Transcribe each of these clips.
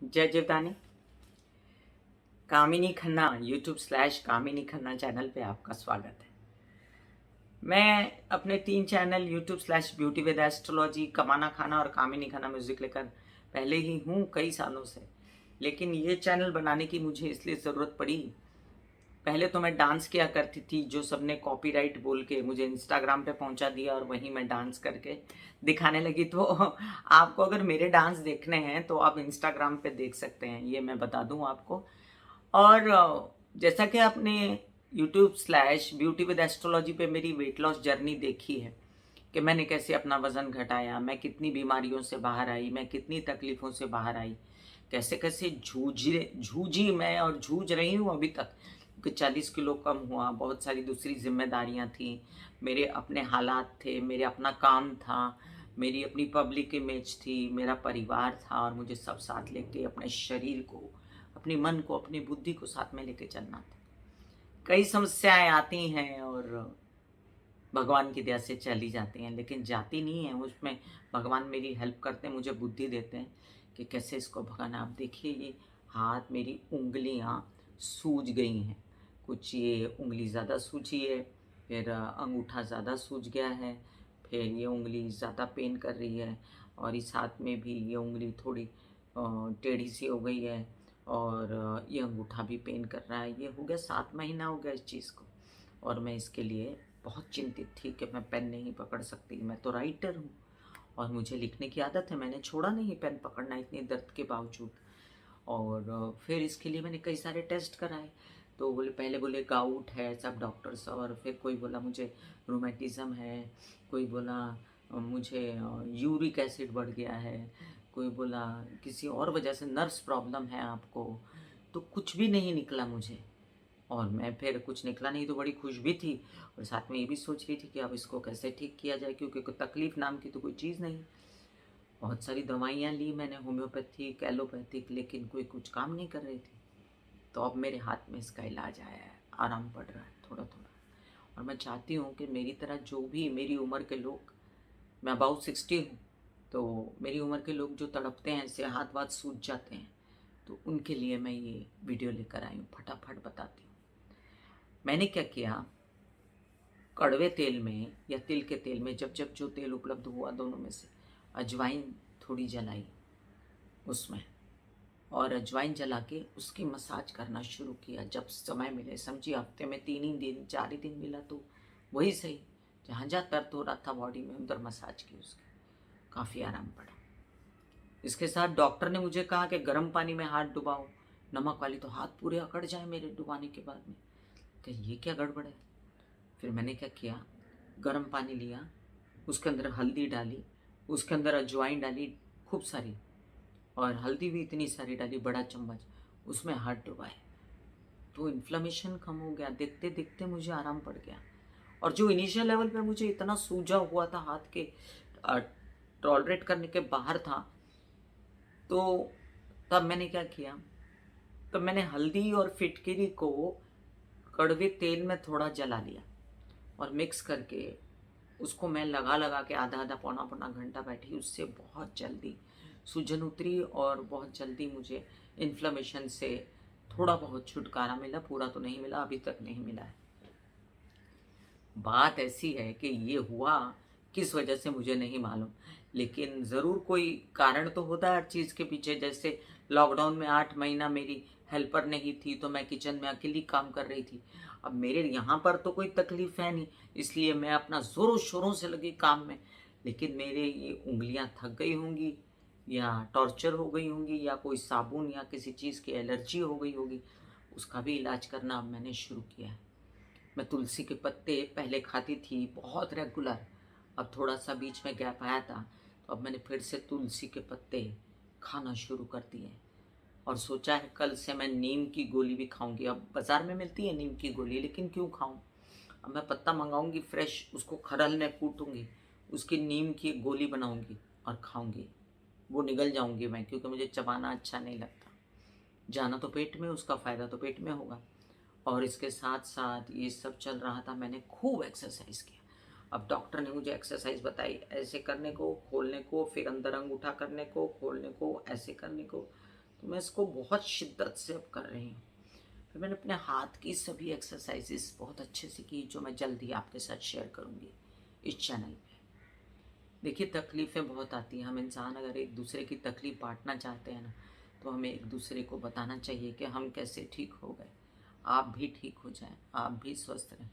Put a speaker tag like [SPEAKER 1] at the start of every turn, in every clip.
[SPEAKER 1] जय जीवदानी। कामिनी खन्ना यूट्यूब/कामिनी खन्ना चैनल पे आपका स्वागत है। मैं अपने 3 चैनल यूट्यूब/ब्यूटी विद एस्ट्रोलॉजी, कमाना खाना और कामिनी खन्ना म्यूजिक लेकर पहले ही हूँ कई सालों से। लेकिन ये चैनल बनाने की मुझे इसलिए ज़रूरत पड़ी, पहले तो मैं डांस किया करती थी, जो सबने कॉपीराइट बोल के मुझे इंस्टाग्राम पे पहुंचा दिया और वहीं मैं डांस करके दिखाने लगी। तो आपको अगर मेरे डांस देखने हैं तो आप इंस्टाग्राम पे देख सकते हैं, ये मैं बता दूं आपको। और जैसा कि आपने यूट्यूब/ब्यूटी विद एस्ट्रोलॉजी पे मेरी वेट लॉस जर्नी देखी है कि मैंने कैसे अपना वज़न घटाया, मैं कितनी बीमारियों से बाहर आई, मैं कितनी तकलीफ़ों से बाहर आई, कैसे-कैसे जूझी मैं और जूझ रही हूँ अभी तक, कि 40 किलो कम हुआ, बहुत सारी दूसरी ज़िम्मेदारियाँ थी, मेरे अपने हालात थे, मेरे अपना काम था, मेरी अपनी पब्लिक इमेज थी, मेरा परिवार था और मुझे सब साथ लेके अपने शरीर को, अपने मन को, अपनी बुद्धि को साथ में लेके चलना था। कई समस्याएँ आती हैं और भगवान की दया से चली जाती हैं, लेकिन जाती नहीं हैं, उसमें भगवान मेरी हेल्प करते हैं, मुझे बुद्धि देते हैं कि कैसे इसको भगाना। आप देखिए, ये हाथ, मेरी उँगलियाँ सूज गई हैं। कुछ ये उँगली ज़्यादा सूजी है, फिर अंगूठा ज़्यादा सूज गया है, फिर ये उँगली ज़्यादा पेन कर रही है और इस हाथ में भी ये उँगली थोड़ी टेढ़ी सी हो गई है और ये अंगूठा भी पेन कर रहा है। ये हो गया 7 महीना हो गया इस चीज़ को और मैं इसके लिए बहुत चिंतित थी कि मैं पेन नहीं पकड़ सकती। मैं तो राइटर हूँ और मुझे लिखने की आदत है, मैंने छोड़ा नहीं पेन पकड़ना इतनी दर्द के बावजूद। और फिर इसके लिए मैंने कई सारे टेस्ट कराए। तो बोले, पहले बोले गाउट है सब डॉक्टर्स, और फिर कोई बोला मुझे रूमेटिज़्म है, कोई बोला मुझे यूरिक एसिड बढ़ गया है, कोई बोला किसी और वजह से नर्व्स प्रॉब्लम है आपको। तो कुछ भी नहीं निकला मुझे। और मैं फिर कुछ निकला नहीं तो बड़ी खुश भी थी और साथ में ये भी सोच रही थी कि अब इसको कैसे ठीक किया जाए, क्योंकि कोई तकलीफ नाम की तो कोई चीज़ नहीं। बहुत सारी दवाइयाँ ली मैंने, होम्योपैथिक, एलोपैथिक, लेकिन कोई कुछ काम नहीं कर रही थी। तो अब मेरे हाथ में इसका इलाज आया है, आराम पड़ रहा है थोड़ा थोड़ा। और मैं चाहती हूँ कि मेरी तरह जो भी मेरी उम्र के लोग, मैं अबाउट 60 हूँ, तो मेरी उम्र के लोग जो तड़पते हैं, ऐसे हाथ वाथ सूज जाते हैं, तो उनके लिए मैं ये वीडियो लेकर आई हूँ, फटाफट बताती हूँ। मैंने क्या किया, कड़वे तेल में या तिल के तेल में, जब जब जो तेल उपलब्ध हुआ दोनों में से, अजवाइन थोड़ी जलाई उसमें, और अजवाइन जला के उसकी मसाज करना शुरू किया जब समय मिले। समझिए हफ्ते में 3 ही दिन, 4 ही दिन मिला तो वही सही, जहाँ जहाँ दर्द हो रहा था बॉडी में उधर मसाज की उसकी, काफ़ी आराम पड़ा। इसके साथ डॉक्टर ने मुझे कहा कि गर्म पानी में हाथ डुबाओ, नमक वाली, तो हाथ पूरे अकड़ जाए मेरे डुबाने के बाद में, कि ये क्या गड़बड़ है। फिर मैंने क्या किया, गर्म पानी लिया, उसके अंदर हल्दी डाली, उसके अंदर अजवाइन डाली खूब सारी, और हल्दी भी इतनी सारी डाली, बड़ा चम्मच, उसमें हाथ डुबाए। तो इन्फ्लेमेशन कम हो गया, देखते देखते मुझे आराम पड़ गया। और जो इनिशियल लेवल पे मुझे इतना सूजा हुआ था हाथ के, टॉलरेट करने के बाहर था, तो तब मैंने क्या किया, तब मैंने हल्दी और फिटकिरी को कड़वे तेल में थोड़ा जला लिया और मिक्स करके उसको मैं लगा लगा के आधा आधा पौना पौना घंटा बैठी। उससे बहुत जल्दी सूजन उतरी और बहुत जल्दी मुझे इन्फ्लेमेशन से थोड़ा बहुत छुटकारा मिला, पूरा तो नहीं मिला, अभी तक नहीं मिला है। बात ऐसी है कि ये हुआ किस वजह से मुझे नहीं मालूम, लेकिन ज़रूर कोई कारण तो होता है हर चीज़ के पीछे। जैसे लॉकडाउन में 8 महीना मेरी हेल्पर नहीं थी, तो मैं किचन में अकेली काम कर रही थी। अब मेरे यहाँ पर तो कोई तकलीफ़ है नहीं, इसलिए मैं अपना ज़ोरों शोरों से लगी काम में। लेकिन मेरे ये उँगलियाँ थक गई होंगी, या टॉर्चर हो गई होंगी, या कोई साबुन या किसी चीज़ की एलर्जी हो गई होगी, उसका भी इलाज करना अब मैंने शुरू किया है। मैं तुलसी के पत्ते पहले खाती थी बहुत रेगुलर, अब थोड़ा सा बीच में गैप आया था, तो अब मैंने फिर से तुलसी के पत्ते खाना शुरू कर दिए। और सोचा है कल से मैं नीम की गोली भी खाऊंगी। अब बाज़ार में मिलती है नीम की गोली, लेकिन क्यों खाऊं। अब मैं पत्ता मंगाऊंगी फ्रेश, उसको खरल में कूटूंगी, उसकी नीम की एक गोली बनाऊंगी और खाऊंगी। वो निगल जाऊंगी मैं, क्योंकि मुझे चबाना अच्छा नहीं लगता। जाना तो पेट में, उसका फ़ायदा तो पेट में होगा। और इसके साथ साथ ये सब चल रहा था, मैंने खूब एक्सरसाइज किया। अब डॉक्टर ने मुझे एक्सरसाइज बताई, ऐसे करने को, खोलने को, फिर अंदर अंगूठा करने को, खोलने को, ऐसे करने को। तो मैं इसको बहुत शिद्दत से अब कर रही हूँ। फिर मैंने अपने हाथ की सभी एक्सरसाइजेस बहुत अच्छे से की, जो मैं जल्दी आपके साथ शेयर करूँगी इस चैनल पे। देखिए, तकलीफ़ें बहुत आती हैं, हम इंसान अगर एक दूसरे की तकलीफ़ बांटना चाहते हैं ना, तो हमें एक दूसरे को बताना चाहिए कि हम कैसे ठीक हो गए। आप भी ठीक हो जाएं, आप भी स्वस्थ रहें।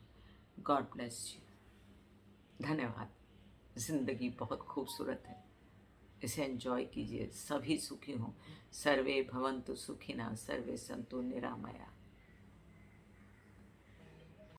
[SPEAKER 1] God bless you. धन्यवाद। ज़िंदगी बहुत खूबसूरत है, इसे एंजॉय कीजिए। सभी सुखी हों। सर्वे भवन्तु सुखिनः, सर्वे सन्तु निरामया।